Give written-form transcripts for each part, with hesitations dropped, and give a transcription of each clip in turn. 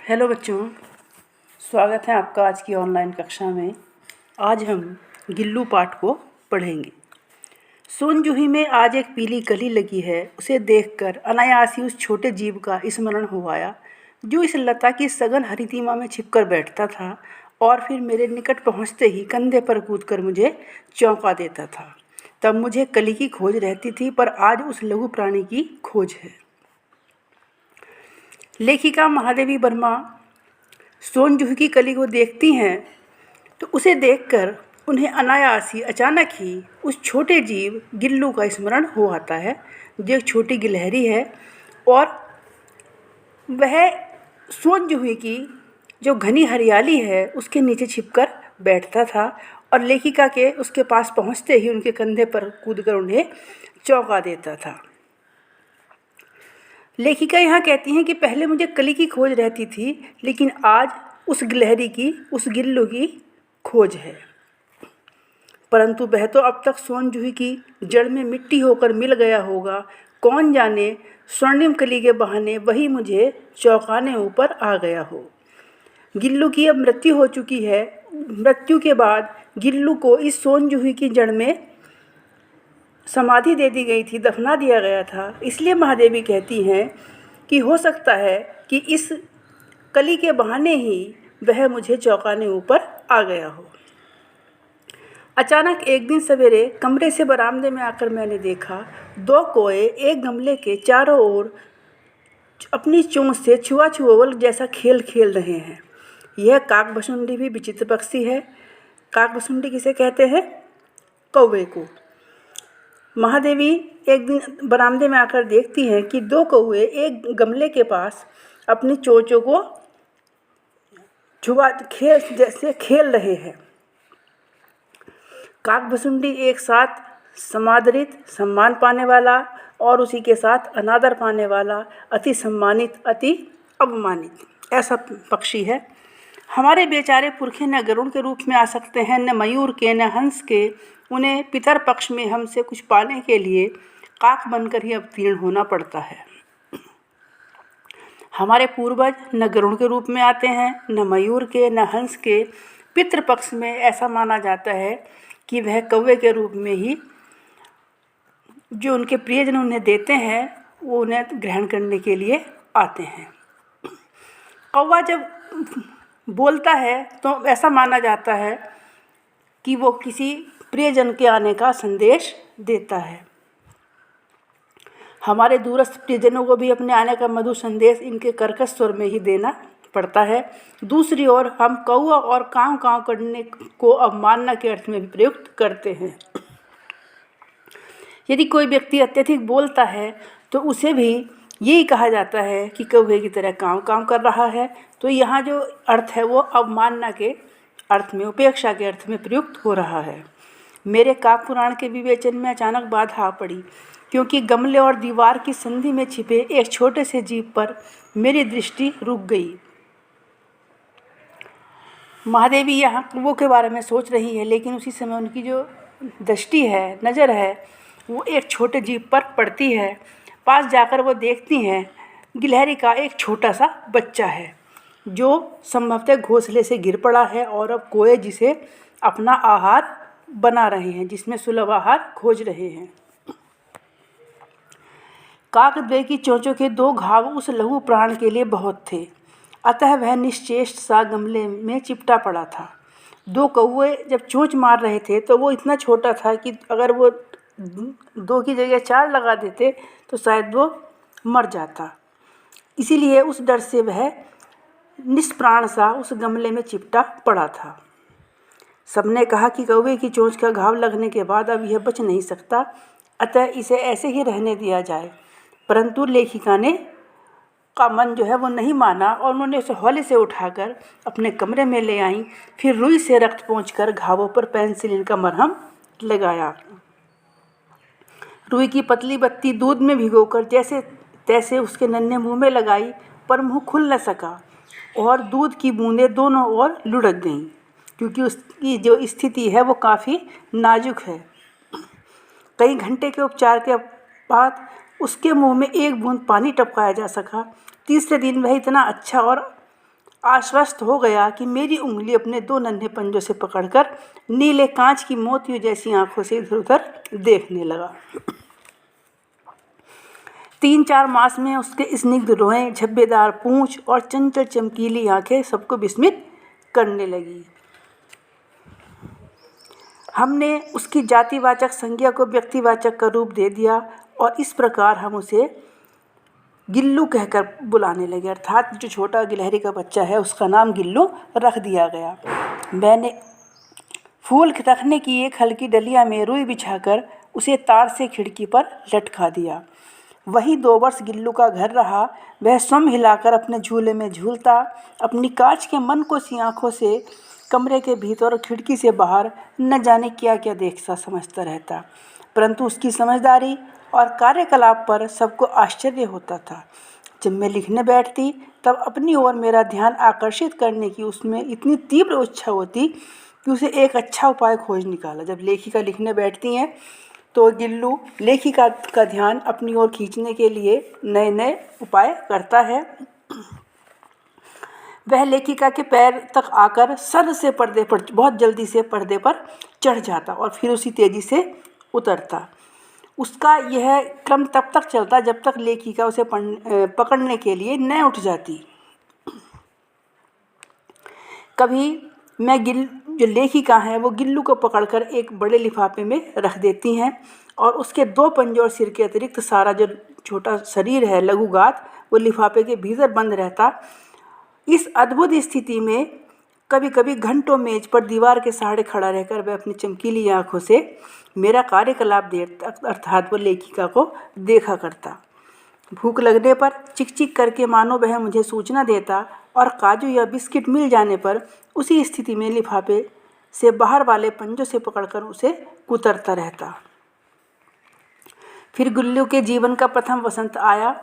Hello बच्चों, स्वागत है आपका आज की ऑनलाइन कक्षा में। आज हम गिल्लू पाठ को पढ़ेंगे। सोन जूही में आज एक पीली कली लगी है, उसे देखकर अनायास ही उस छोटे जीव का स्मरण हो आया जो इस लता की सघन हरितिमा में छिपकर बैठता था और फिर मेरे निकट पहुंचते ही कंधे पर कूदकर मुझे चौंका देता था। तब मुझे कली की खोज रहती थी, पर आज उस लघु प्राणी की खोज है। लेखिका महादेवी वर्मा सोन जूही की कली को देखती हैं तो उसे देखकर उन्हें अनायास ही अचानक ही उस छोटे जीव गिल्लू का स्मरण हो आता है, जो एक छोटी गिलहरी है और वह सोन जूही की जो घनी हरियाली है उसके नीचे छिपकर बैठता था और लेखिका के उसके पास पहुंचते ही उनके कंधे पर कूदकर उन्हें चौंका देता था। लेखिका यहाँ कहती हैं कि पहले मुझे कली की खोज रहती थी, लेकिन आज उस गिलहरी की, उस गिल्लू की खोज है। परंतु वह तो अब तक सोन जूही की जड़ में मिट्टी होकर मिल गया होगा। कौन जाने स्वर्णिम कली के बहाने वही मुझे चौंकाने ऊपर आ गया हो। गिल्लू की अब मृत्यु हो चुकी है। मृत्यु के बाद गिल्लू को इस सोन जूही की जड़ में समाधि दे दी गई थी, दफना दिया गया था। इसलिए महादेवी कहती हैं कि हो सकता है कि इस कली के बहाने ही वह मुझे चौंकाने ऊपर आ गया हो। अचानक एक दिन सवेरे कमरे से बरामदे में आकर मैंने देखा, दो कोए एक गमले के चारों ओर अपनी चोंच से छुआ छुअवल जैसा खेल खेल रहे हैं। यह काकभसुंडी भी विचित्र पक्षी है। काकभसुंडी किसे कहते हैं? कौवे को। महादेवी एक दिन बरामदे में आकर देखती हैं कि दो कौवे एक गमले के पास अपनी चोंचों को छुआ जैसे खेल रहे हैं। काकभसुंडी एक साथ समादरित, सम्मान पाने वाला और उसी के साथ अनादर पाने वाला, अति सम्मानित, अति अवमानित ऐसा पक्षी है। हमारे बेचारे पुरखे न गरुड़ के रूप में आ सकते हैं, न मयूर के, न हंस के। उन्हें पितर पक्ष में हमसे कुछ पाने के लिए काक बनकर ही अवतीर्ण होना पड़ता है। हमारे पूर्वज न गरुड़ के रूप में आते हैं, न मयूर के, न हंस के। पितृपक्ष में ऐसा माना जाता है कि वह कौवे के रूप में ही जो उनके प्रियजन उन्हें देते हैं वो उन्हें ग्रहण करने के लिए आते हैं। कौवा जब बोलता है तो ऐसा माना जाता है कि वो किसी प्रियजन के आने का संदेश देता है। हमारे दूरस्थ प्रियजनों को भी अपने आने का मधुर संदेश इनके कर्कश स्वर में ही देना पड़ता है। दूसरी ओर हम कौवा और कांव कांव करने को अवमानना के अर्थ में भी प्रयुक्त करते हैं। यदि कोई व्यक्ति अत्यधिक बोलता है तो उसे भी यही कहा जाता है कि कौवे की तरह कांव कांव कर रहा है। तो यहाँ जो अर्थ है वो अवमानना के अर्थ में, उपेक्षा के अर्थ में प्रयुक्त हो रहा है। मेरे काक पुराण के विवेचन में अचानक बाधा आ पड़ी, क्योंकि गमले और दीवार की संधि में छिपे एक छोटे से जीव पर मेरी दृष्टि रुक गई। महादेवी यहाँ कौवों के बारे में सोच रही है, लेकिन उसी समय उनकी जो दृष्टि है, नज़र है, वो एक छोटे जीव पर पड़ती है। पास जाकर वो देखती हैं गिलहरी का एक छोटा सा बच्चा है जो संभवतः घोंसले से गिर पड़ा है और अब कोए जिसे अपना आहार बना रहे हैं, जिसमें सुलभ आहार खोज रहे हैं। काकद्वय की चोंचों के दो घाव उस लघु प्राण के लिए बहुत थे, अतः वह निश्चेष्ट सा गमले में चिपटा पड़ा था। दो कौवे जब चोंच मार रहे थे तो वो इतना छोटा था कि अगर वो दो की जगह चार लगा देते तो शायद वो मर जाता। इसीलिए उस डर से वह निष्प्राण सा उस गमले में चिपटा पड़ा था। सबने कहा कि कौवे की चोंच का घाव लगने के बाद अब यह बच नहीं सकता, अतः इसे ऐसे ही रहने दिया जाए। परंतु लेखिका ने का मन जो है वो नहीं माना और उन्होंने उसे हौले से उठाकर अपने कमरे में ले आई। फिर रुई से रक्त पोंछकर घावों पर पेनिसिलिन का मरहम लगाया। रुई की पतली बत्ती दूध में भिगोकर जैसे तैसे उसके नन्हे मुंह में लगाई, पर मुंह खुल न सका और दूध की बूंदें दोनों ओर लुढ़क गईं, क्योंकि उसकी जो स्थिति है वो काफ़ी नाजुक है। कई घंटे के उपचार के बाद उसके मुंह में एक बूंद पानी टपकाया जा सका। तीसरे दिन वह इतना अच्छा और आश्वस्त हो गया कि मेरी उंगली अपने 2 नन्हे पंजों से पकड़कर नीले कांच की मोतियों जैसी आंखों से इधर उधर देखने लगा। 3-4 मास में उसके स्निग्ध रोएं, झब्बेदार पूंछ और चंचल चमकीली आंखें सबको विस्मित करने लगी। हमने उसकी जातिवाचक संज्ञा को व्यक्तिवाचक का रूप दे दिया और इस प्रकार हम उसे गिल्लू कहकर बुलाने लगे, अर्थात जो छोटा गिलहरी का बच्चा है उसका नाम गिल्लू रख दिया गया। मैंने फूल रखने की एक हल्की डलिया में रुई बिछाकर उसे तार से खिड़की पर लटका दिया। वही 2 वर्ष गिल्लू का घर रहा। वह स्वयं हिलाकर अपने झूले में झूलता, अपनी कांच के मन को सी आँखों से कमरे के भीतर और खिड़की से बाहर न जाने क्या क्या देखता समझता रहता, परंतु उसकी समझदारी और कार्यकलाप पर सबको आश्चर्य होता था। जब मैं लिखने बैठती तब अपनी ओर मेरा ध्यान आकर्षित करने की उसमें इतनी तीव्र इच्छा होती कि उसे एक अच्छा उपाय खोज निकाला। जब लेखिका लिखने बैठती हैं तो गिल्लू लेखिका का ध्यान अपनी ओर खींचने के लिए नए नए उपाय करता है। वह लेखिका के पैर तक आकर सर से पर्दे पर बहुत जल्दी से पर्दे पर चढ़ जाता और फिर उसी तेज़ी से उतरता। उसका यह क्रम तब तक चलता जब तक लेखिका उसे पकड़ने के लिए न उठ जाती। कभी मैं जो लेखिका हैं वो गिल्लू को पकड़कर एक बड़े लिफाफे में रख देती हैं और उसके 2 पंजे और सिर के अतिरिक्त सारा जो छोटा शरीर है लघुगात वो लिफाफे के भीतर बंद रहता। इस अद्भुत स्थिति में कभी कभी घंटों मेज पर दीवार के सहारे खड़ा रहकर वह अपनी चमकीली आँखों से मेरा कार्यकलाप देखता, अर्थात वो लेखिका को देखा करता। भूख लगने पर चिक चिक करके मानो वह मुझे सूचना देता और काजू या बिस्किट मिल जाने पर उसी स्थिति में लिफाफे से बाहर वाले पंजों से पकड़कर उसे कुतरता रहता। फिर गुल्लू के जीवन का प्रथम वसंत आया।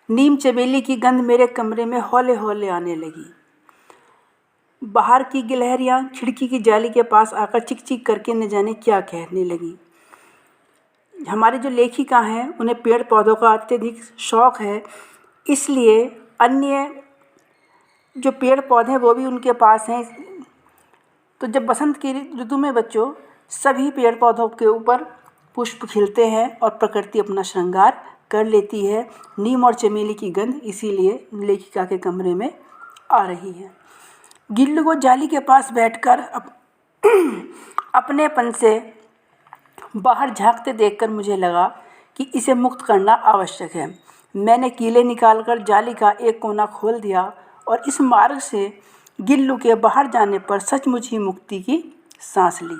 नीम चमेली की गंध मेरे कमरे में हौले हौले आने लगी। बाहर की गिलहरियाँ खिड़की की जाली के पास आकर चिक चिक करके न जाने क्या कहने लगी। हमारी जो लेखिका हैं उन्हें पेड़ पौधों का अत्यधिक शौक़ है, इसलिए अन्य जो पेड़ पौधे हैं वो भी उनके पास हैं। तो जब बसंत की ऋतु में बच्चों सभी पेड़ पौधों के ऊपर पुष्प खिलते हैं और प्रकृति अपना श्रृंगार कर लेती है। नीम और चमेली की गंध इसीलिए लेखिका के कमरे में आ रही है। गिल्लू को जाली के पास बैठकर अपनेपन से बाहर झांकते देखकर मुझे लगा कि इसे मुक्त करना आवश्यक है। मैंने कीले निकालकर जाली का एक कोना खोल दिया और इस मार्ग से गिल्लू के बाहर जाने पर सचमुच ही मुक्ति की सांस ली।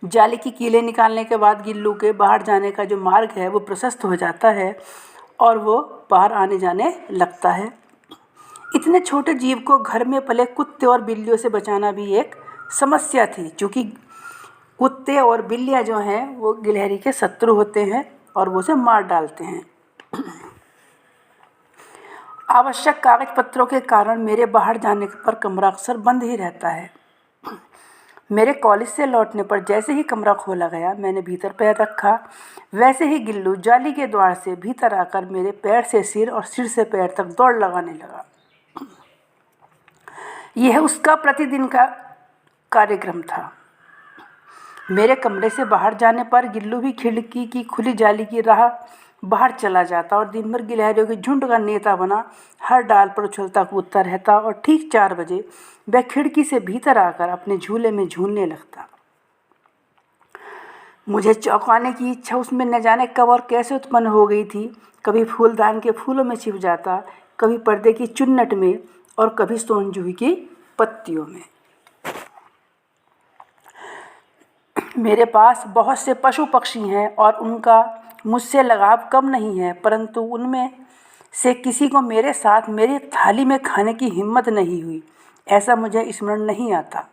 जाली की कीले निकालने के बाद गिल्लू के बाहर जाने का जो मार्ग है वो प्रशस्त हो जाता है और वो बाहर आने जाने लगता है। इतने छोटे जीव को घर में पले कुत्ते और बिल्लियों से बचाना भी एक समस्या थी, क्योंकि कुत्ते और बिल्लियाँ जो हैं वो गिलहरी के शत्रु होते हैं और वो उसे मार डालते हैं। आवश्यक कागज पत्रों के कारण मेरे बाहर जाने पर कमरा अक्सर बंद ही रहता है। मेरे कॉलेज से लौटने पर जैसे ही कमरा खोला गया मैंने भीतर पैर रखा, वैसे ही गिल्लू जाली के द्वार से भीतर आकर मेरे पैर से सिर और सिर से पैर तक दौड़ लगाने लगा। यह उसका प्रतिदिन का कार्यक्रम था। मेरे कमरे से बाहर जाने पर गिल्लू भी खिड़की की खुली जाली की राह बाहर चला जाता और दिन भर गिलहरियों के झुंड का नेता बना हर डाल पर उछलता कूदता रहता और ठीक 4 बजे वह खिड़की से भीतर आकर अपने झूले में झूलने लगता। मुझे चौंकाने की इच्छा उसमें न जाने कब और कैसे उत्पन्न हो गई थी। कभी फूलदान के फूलों में छिप जाता, कभी पर्दे की चुन्नट में और कभी सोनजूही की पत्तियों में। मेरे पास बहुत से पशु पक्षी हैं और उनका मुझसे लगाव कम नहीं है, परंतु उनमें से किसी को मेरे साथ मेरी थाली में खाने की हिम्मत नहीं हुई, ऐसा मुझे स्मरण नहीं आता।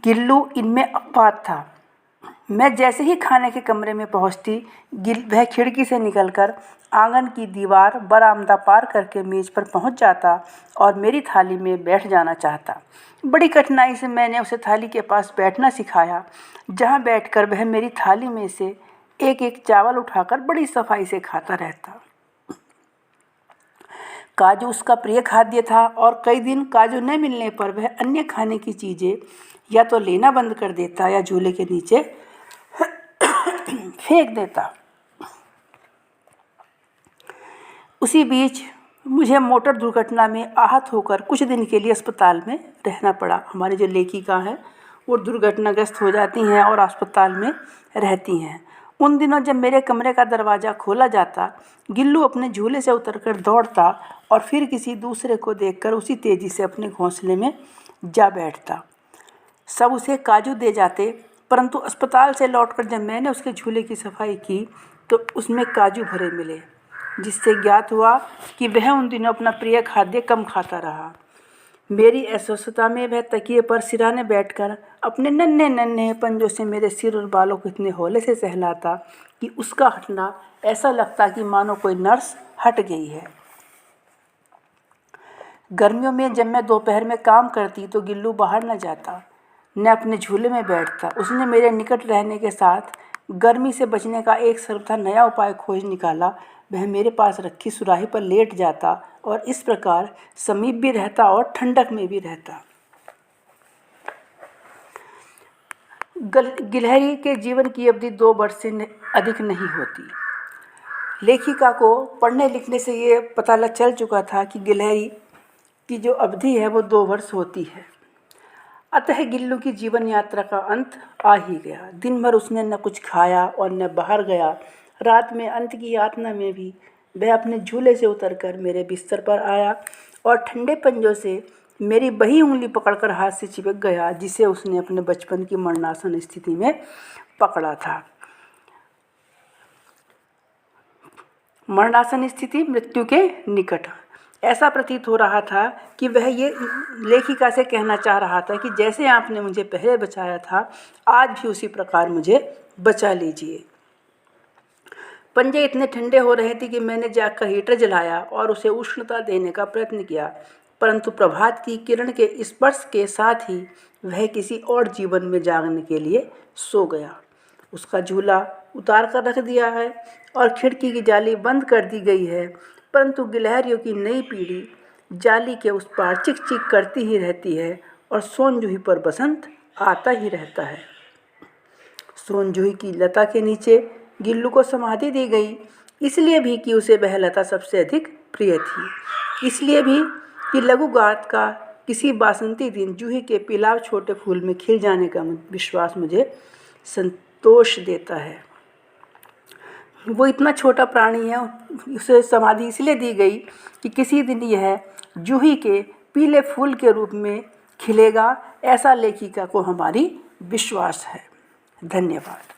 गिल्लू इनमें अपवाद था। मैं जैसे ही खाने के कमरे में पहुंचती, वह खिड़की से निकलकर आंगन की दीवार बरामदा पार करके मेज़ पर पहुंच जाता और मेरी थाली में बैठ जाना चाहता। बड़ी कठिनाई से मैंने उसे थाली के पास बैठना सिखाया, जहां बैठकर वह मेरी थाली में से एक एक चावल उठाकर बड़ी सफाई से खाता रहता। काजू उसका प्रिय खाद्य था और कई दिन काजू न मिलने पर वह अन्य खाने की चीज़ें या तो लेना बंद कर देता या झूले के नीचे फेंक देता। उसी बीच मुझे मोटर दुर्घटना में आहत होकर कुछ दिन के लिए अस्पताल में रहना पड़ा। हमारी जो लेखिका हैं वो दुर्घटनाग्रस्त हो जाती हैं और अस्पताल में रहती हैं। उन दिनों जब मेरे कमरे का दरवाज़ा खोला जाता, गिल्लू अपने झूले से उतरकर दौड़ता और फिर किसी दूसरे को देखकर उसी तेज़ी से अपने घोंसले में जा बैठता। सब उसे काजू दे जाते, परंतु अस्पताल से लौटकर जब मैंने उसके झूले की सफाई की तो उसमें काजू भरे मिले, जिससे ज्ञात हुआ कि वह उन दिनों अपना प्रिय खाद्य कम खाता रहा। मेरी अस्वस्थता में वह तकिए पर सिरहाने बैठकर अपने नन्हे नन्हे पंजों से मेरे सिर और बालों को इतने हौले से सहलाता कि उसका हटना ऐसा लगता कि मानो कोई नर्स हट गई है। गर्मियों में जब मैं दोपहर में काम करती तो गिल्लू बाहर न जाता, न अपने झूले में बैठता। उसने मेरे निकट रहने के साथ गर्मी से बचने का एक सर्वथा नया उपाय खोज निकाला। वह मेरे पास रखी सुराही पर लेट जाता और इस प्रकार समीप भी रहता और ठंडक में भी रहता। गिलहरी के जीवन की अवधि 2 वर्ष से अधिक नहीं होती। लेखिका को पढ़ने लिखने से ये पता चल चुका था कि गिलहरी की जो अवधि है वो 2 वर्ष होती है। अतः गिल्लू की जीवन यात्रा का अंत आ ही गया। दिन भर उसने न कुछ खाया और न बाहर गया। रात में अंत की यातना में भी वह अपने झूले से उतरकर मेरे बिस्तर पर आया और ठंडे पंजों से मेरी बही उंगली पकड़कर हाथ से चिपक गया, जिसे उसने अपने बचपन की मरणासन स्थिति में पकड़ा था। मरणासन स्थिति मृत्यु के निकट। ऐसा प्रतीत हो रहा था कि वह ये लेखिका से कहना चाह रहा था कि जैसे आपने मुझे पहले बचाया था, आज भी उसी प्रकार मुझे बचा लीजिए। पंजे इतने ठंडे हो रहे थे कि मैंने जाकर हीटर जलाया और उसे उष्णता देने का प्रयत्न किया, परंतु प्रभात की किरण के स्पर्श के साथ ही वह किसी और जीवन में जागने के लिए सो गया। उसका झूला उतार कर रख दिया है और खिड़की की जाली बंद कर दी गई है, परंतु गिलहरियों की नई पीढ़ी जाली के उस पार चिक चिक करती ही रहती है और सोनजूही पर बसंत आता ही रहता है। सोनजूही की लता के नीचे गिल्लू को समाधि दी गई, इसलिए भी कि उसे वह लता सबसे अधिक प्रिय थी, इसलिए भी कि लघुगात का किसी बासंती दिन जूही के पिलाव छोटे फूल में खिल जाने का विश्वास मुझे संतोष देता है। वो इतना छोटा प्राणी है, उसे समाधि इसलिए दी गई कि किसी दिन यह जूही के पीले फूल के रूप में खिलेगा, ऐसा लेखिका को हमारी विश्वास है। धन्यवाद।